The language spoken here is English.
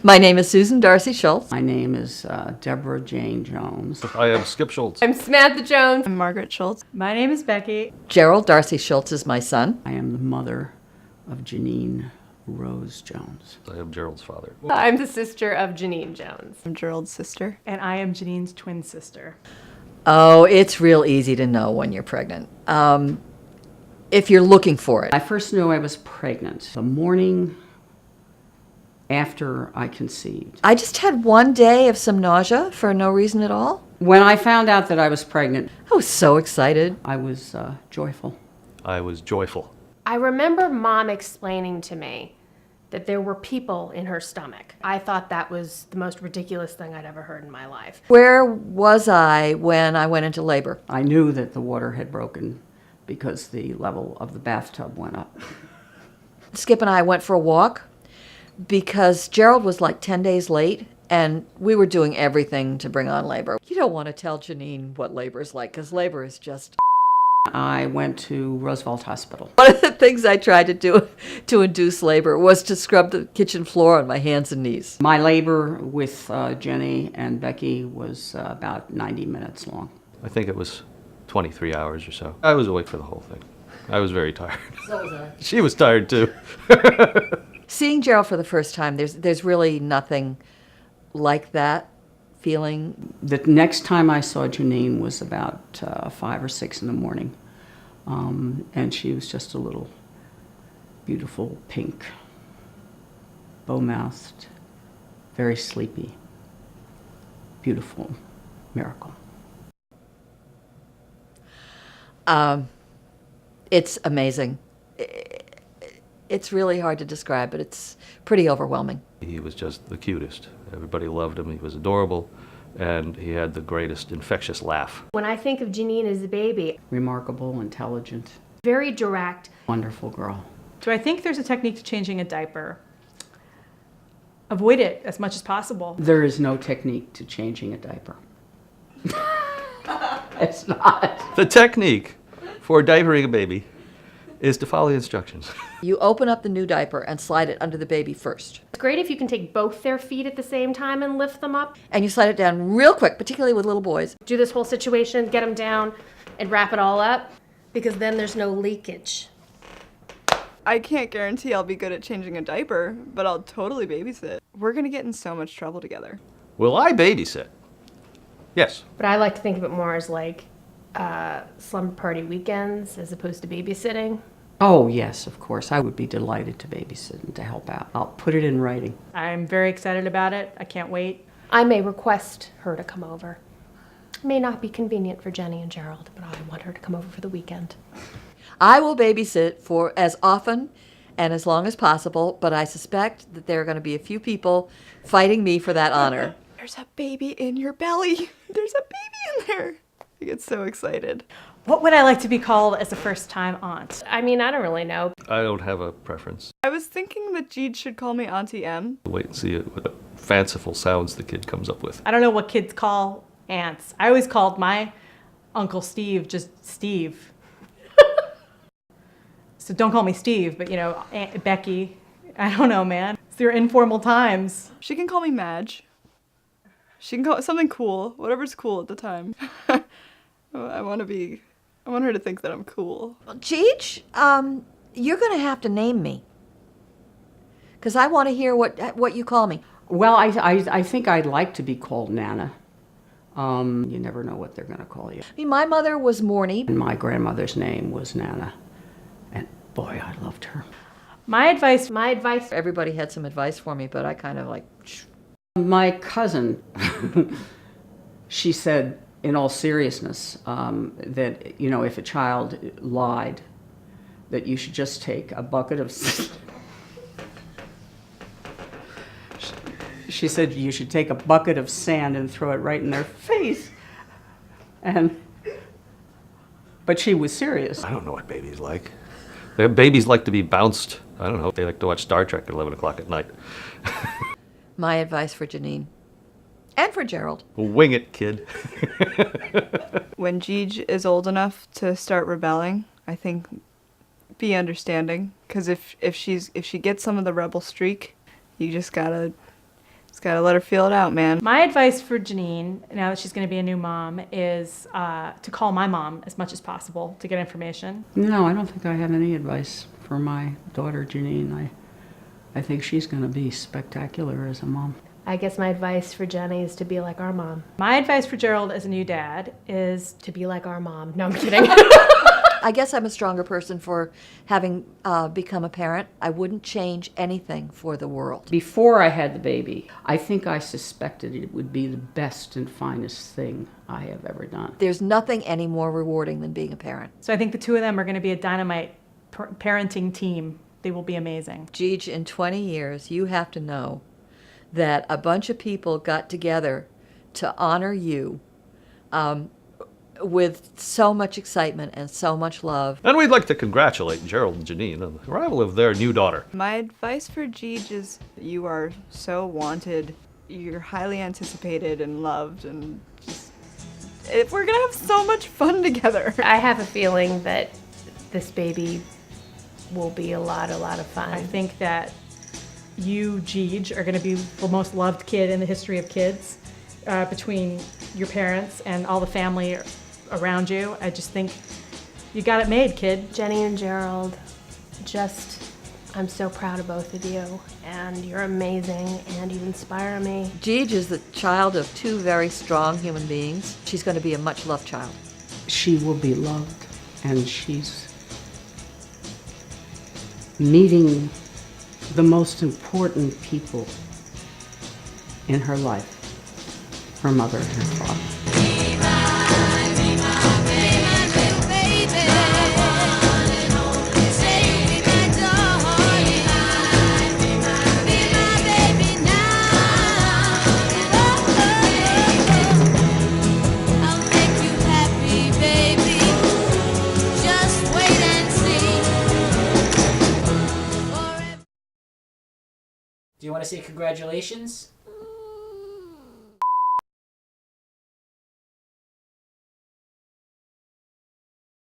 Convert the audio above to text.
My name is Susan Darcy Schultz. My name is Deborah Jane Jones. I am Skip Schultz. I'm Samantha Jones. I'm Margaret Schultz. My name is Becky. Gerald Darcy Schultz is my son. I am the mother of Jeannine Rose Jones. I am Gerald's father. I'm the sister of Jeannine Jones. I'm Gerald's sister. And I am Jeannine's twin sister. Oh, it's real easy to know when you're pregnant. If you're looking for it. I first knew I was pregnant the morning after I conceived. I just had one day of some nausea for no reason at all. When I found out that I was pregnant, I was so excited. I was joyful. I was joyful. I remember Mom explaining to me that there were people in her stomach. I thought that was the most ridiculous thing I'd ever heard in my life. Where was I when I went into labor? I knew that the water had broken because the level of the bathtub went up. Skip and I went for a walk because Gerald was like 10 days late and we were doing everything to bring on labor. You don't want to tell Jeannine what labor is like because labor is just... I went to Roosevelt Hospital. One of the things I tried to do to induce labor was to scrub the kitchen floor on my hands and knees. My labor with Jenny and Becky was about 90 minutes long. I think it was 23 hours or so. I was awake for the whole thing. I was very tired. So was I. She was tired too. Seeing Gerald for the first time, there's really nothing like that feeling. The next time I saw Jeannine was about 5 or 6 in the morning, and she was just a little beautiful pink, bow-mouthed, very sleepy, beautiful miracle. It's amazing. It's really hard to describe, but it's pretty overwhelming. He was just the cutest. Everybody loved him. He was adorable, and he had the greatest infectious laugh. When I think of Jeannine as a baby, Remarkable, intelligent, very direct. wonderful girl. Do I think there's a technique to changing a diaper? Avoid it as much as possible. There is no technique to changing a diaper. It's not. The technique for diapering a baby is to follow the instructions. You open up the new diaper and slide it under the baby first. It's great if you can take both their feet at the same time and lift them up. And you slide it down real quick, particularly with little boys. Do this whole situation, get them down, and wrap it all up, because then there's no leakage. I can't guarantee I'll be good at changing a diaper, but I'll totally babysit. We're gonna get in so much trouble together. Will I babysit? Yes. But I like to think of it more as like slumber party weekends as opposed to babysitting. Oh, yes, of course. I would be delighted to babysit and to help out. I'll put it in writing. I'm very excited about it. I can't wait. I may request her to come over. It may not be convenient for Jenny and Gerald, but I want her to come over for the weekend. I will babysit for as often and as long as possible, but I suspect that there are going to be a few people fighting me for that honor. There's a baby in your belly. There's a baby in there. I get so excited. What would I like to be called as a first-time aunt? I mean, I don't really know. I don't have a preference. I was thinking that Jeed should call me Auntie M. Wait and see what fanciful sounds the kid comes up with. I don't know what kids call aunts. I always called my Uncle Steve just Steve. So don't call me Steve, but you know, Aunt Becky. I don't know, man. It's your informal times. She can call me Madge. She can call it something cool, whatever's cool at the time. I want her to think that I'm cool. Cheech, you're going to have to name me. Because I want to hear what you call me. Well, I think I'd like to be called Nana. You never know what they're going to call you. I mean, my mother was Morny. And my grandmother's name was Nana. And boy, I loved her. My advice, Everybody had some advice for me, but I kind of like... My cousin, she said, in all seriousness, that, you know, if a child lied, that you should just take a bucket of... She said you should take a bucket of sand and throw it right in their face. But she was serious. I don't know what babies like. Babies like to be bounced. I don't know. They like to watch Star Trek at 11 o'clock at night. My advice for Jeannine. And for Gerald. Wing it, kid. When Jeej is old enough to start rebelling, I think be understanding. Because if she gets some of the rebel streak, you just gotta Just gotta let her feel it out, man. My advice for Jeannine, now that she's going to be a new mom, is to call my mom as much as possible to get information. No, I don't think I have any advice for my daughter, Jeannine. I think she's going to be spectacular as a mom. I guess my advice for Jenny is to be like our mom. My advice for Gerald as a new dad is To be like our mom. No, I'm kidding. I guess I'm a stronger person for having become a parent. I wouldn't change anything for the world. Before I had the baby, I think I suspected it would be the best and finest thing I have ever done. There's nothing any more rewarding than being a parent. So I think the two of them are going to be a dynamite parenting team. They will be amazing. Jeej, in 20 years, you have to know that a bunch of people got together to honor you with so much excitement and so much love. And we'd like to congratulate Gerald and Jeannine on the arrival of their new daughter. My advice for Jeej is you are so wanted. You're highly anticipated and loved, and just we're gonna have so much fun together. I have a feeling that this baby will be a lot of fun. I think that you, Jeej, are going to be the most loved kid in the history of kids between your parents and all the family around you. I just think you got it made, kid. Jeannine and Gerald, I'm so proud of both of you, and you're amazing, and you inspire me. Jeej is the child of two very strong human beings. She's going to be a much loved child. She will be loved, and she's meeting the most important people in her life, her mother and her father. Do you want to say congratulations?